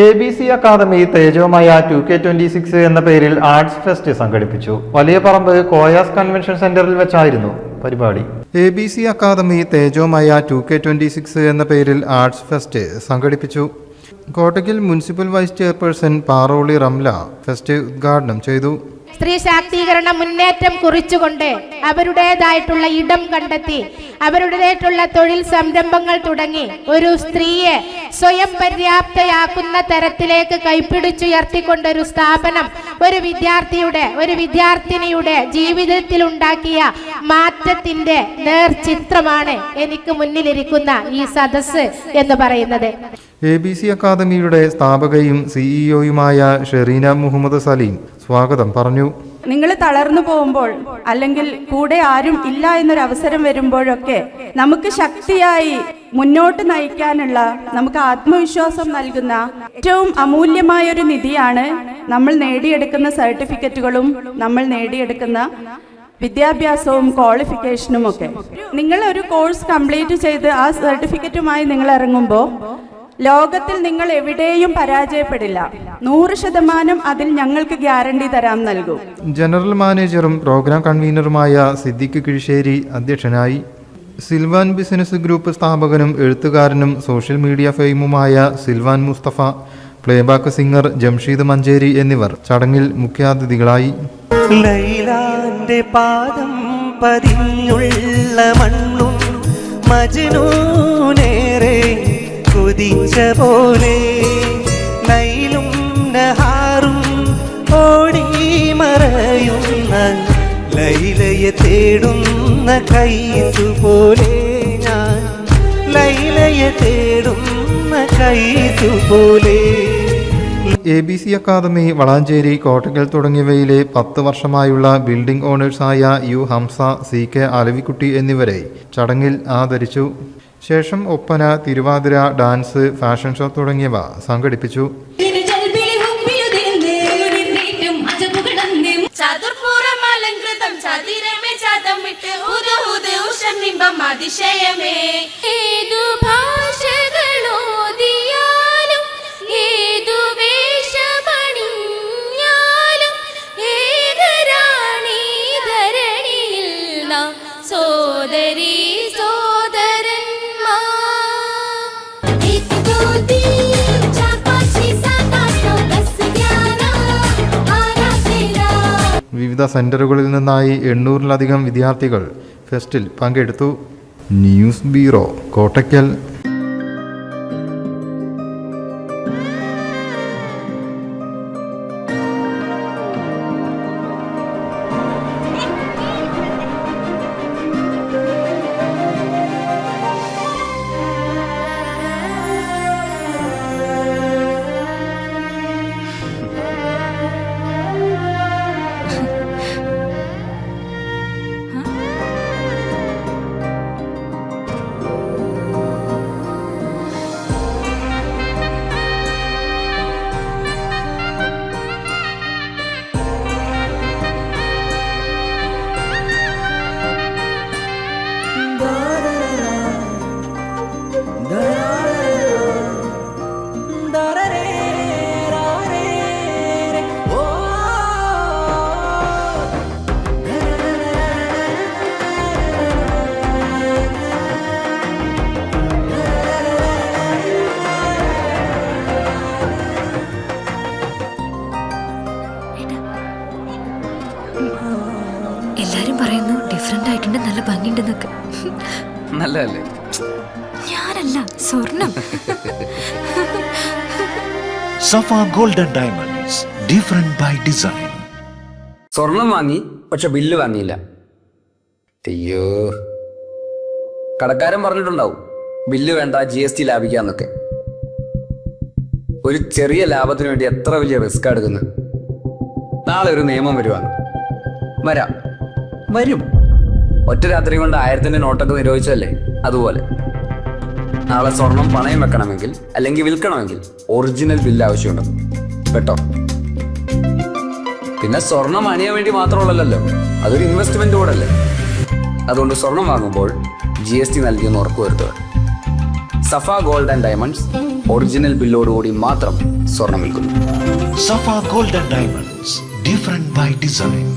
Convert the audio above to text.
ABC academy Tejomaya 2K26 എന്ന പേരിൽ arts fest സംഘടിപ്പിച്ചു. വലിയ പറമ്പ് കോയാസ് കൺവെൻഷൻ സെന്ററിൽ വെച്ചായിരുന്നു പരിപാടി. ABC അക്കാദമി തേജോമയ 2K26 എന്ന പേരിൽ ആർട്സ് ഫെസ്റ്റ് സംഘടിപ്പിച്ചു. Kottakkal municipal vice chairperson Paroli Ramla fest ഉദ്ഘാടനം ചെയ്തു. സ്ത്രീ ശാക്തീകരണ മുന്നേറ്റം കുറിച്ചുകൊണ്ട് അവരുടേതായിട്ടുള്ള ഇടം കണ്ടെത്തി അവരുടേതായിട്ടുള്ള തൊഴിൽ സംരംഭങ്ങൾ തുടങ്ങി ഒരു സ്ത്രീയെ സ്വയം പര്യാപ്തയാക്കുന്ന തരത്തിലേക്ക് കൈപ്പിടിച്ചുയർത്തിക്കൊണ്ടൊരു സ്ഥാപനം ഒരു വിദ്യാർത്ഥിനിയുടെ ജീവിതത്തിൽ ഉണ്ടാക്കിയ മാറ്റത്തിന്റെ നേർചിത്രമാണ് എനിക്ക് മുന്നിലിരിക്കുന്ന ഈ സദസ്സ് എന്ന് പറയുന്നത്. ABC അക്കാദമിയുടെ സ്ഥാപകയും സിഇഒയുമായ ഷെറീന മുഹമ്മദ് സലീം സ്വാഗതം പറഞ്ഞു. നിങ്ങൾ തളർന്നു പോകുമ്പോൾ അല്ലെങ്കിൽ കൂടെ ആരും ഇല്ല എന്നൊരു അവസരം വരുമ്പോഴൊക്കെ നമുക്ക് ശക്തിയായി മുന്നോട്ട് നയിക്കാനുള്ള നമുക്ക് ആത്മവിശ്വാസം നൽകുന്ന ഏറ്റവും അമൂല്യമായ ഒരു നിധിയാണ് നമ്മൾ നേടിയെടുക്കുന്ന സർട്ടിഫിക്കറ്റുകളും നമ്മൾ നേടിയെടുക്കുന്ന വിദ്യാഭ്യാസവും ക്വാളിഫിക്കേഷനും ഒക്കെ. നിങ്ങൾ ഒരു കോഴ്സ് കംപ്ലീറ്റ് ചെയ്ത് ആ സർട്ടിഫിക്കറ്റുമായി നിങ്ങൾ ഇറങ്ങുമ്പോൾ ലോകത്തിൽ നിങ്ങൾ എവിടെയും പരാജയപ്പെടില്ല. 100% അതിൽ ഞങ്ങൾക്ക് ഗ്യാരണ്ടി തരാൻ നൽകും. ജനറൽ മാനേജറും പ്രോഗ്രാം കൺവീനറുമായ സിദ്ദിഖ് കിഴിശ്ശേരി അധ്യക്ഷനായി. സിൽവാൻ ബിസിനസ് ഗ്രൂപ്പ് സ്ഥാപകനും എഴുത്തുകാരനും സോഷ്യൽ മീഡിയ ഫെയിമുമായ സിൽവാൻ മുസ്തഫ, പ്ലേബാക്ക് സിംഗർ ജംഷീദ് മഞ്ചേരി എന്നിവർ ചടങ്ങിൽ മുഖ്യാതിഥികളായി. ലൈലാന്റെ പാദം പതിഞ്ഞുള്ള മണ്ണും മജ്നൂനേറെ കൊതിച്ച പോലെ ലൈലും നഹാറും ഓടി മറയുന്ന ലൈലയെ തേടുന്ന കൈസുപോലെ ഞാൻ ലൈലയെ തേടുന്ന കൈസുപോലെ. ABC അക്കാദമി വളാഞ്ചേരി, കോട്ടക്കൽ തുടങ്ങിയവയിലെ 10 വർഷമായുള്ള ബിൽഡിംഗ് ഓണേഴ്സായ യു ഹംസ, CK അലവിക്കുട്ടി എന്നിവരെ ചടങ്ങിൽ ആദരിച്ചു. ശേഷം Oppana, Thiruvathira, dance, fashion show തുടങ്ങിയവ സംഘടിപ്പിച്ചു. വിവിധ സെന്ററുകളിൽ നിന്നായി 800-ലധികം വിദ്യാർത്ഥികൾ ഫെസ്റ്റിൽ പങ്കെടുത്തു. News bureau, Kottakkal. എല്ലാരും പറയുന്നു ഡിഫറെന്റ് ആയിട്ടുണ്ട്, നല്ല ഭംഗിയുണ്ടെന്നൊക്കെ. നല്ലതല്ലേ? ഞാനല്ല, സ്വർണം. Safa golden diamonds, different by design. സ്വർണം വാങ്ങി, പക്ഷെ ബില്ല് വാങ്ങിയില്ല. അയ്യോ, കടക്കാരൻ പറഞ്ഞിട്ടുണ്ടാവും ബില്ല് വേണ്ട, GST ലാഭിക്കാന്നൊക്കെ. ഒരു ചെറിയ ലാഭത്തിന് വേണ്ടി എത്ര വലിയ റിസ്ക് എടുക്കുന്നത്. നാളെ ഒരു നിയമം വരും. ഒറ്റ രാത്രി കൊണ്ട് 1000-ന്റെ നോട്ടൊക്കെ നിരോധിച്ചല്ലേ, അതുപോലെ നാളെ സ്വർണം പണയം വെക്കണമെങ്കിൽ അല്ലെങ്കിൽ വിൽക്കണമെങ്കിൽ ഒറിജിനൽ ബില്ല് ആവശ്യമുണ്ട് കേട്ടോ. പിന്നെ സ്വർണം അണിയാൻ വേണ്ടി മാത്രമുള്ളല്ലോ, അതൊരു ഇൻവെസ്റ്റ്മെന്റ് കൂടെ അല്ലേ. അതുകൊണ്ട് സ്വർണം വാങ്ങുമ്പോൾ GST നൽകിയെന്ന് ഉറപ്പുവരുത്തുക. സഫ ഗോൾഡ് ആൻഡ് ഡയമണ്ട്സ് ഒറിജിനൽ ബില്ലോടുകൂടി മാത്രം സ്വർണം വിൽക്കുന്നു. Safa Gold and Diamonds, different by design.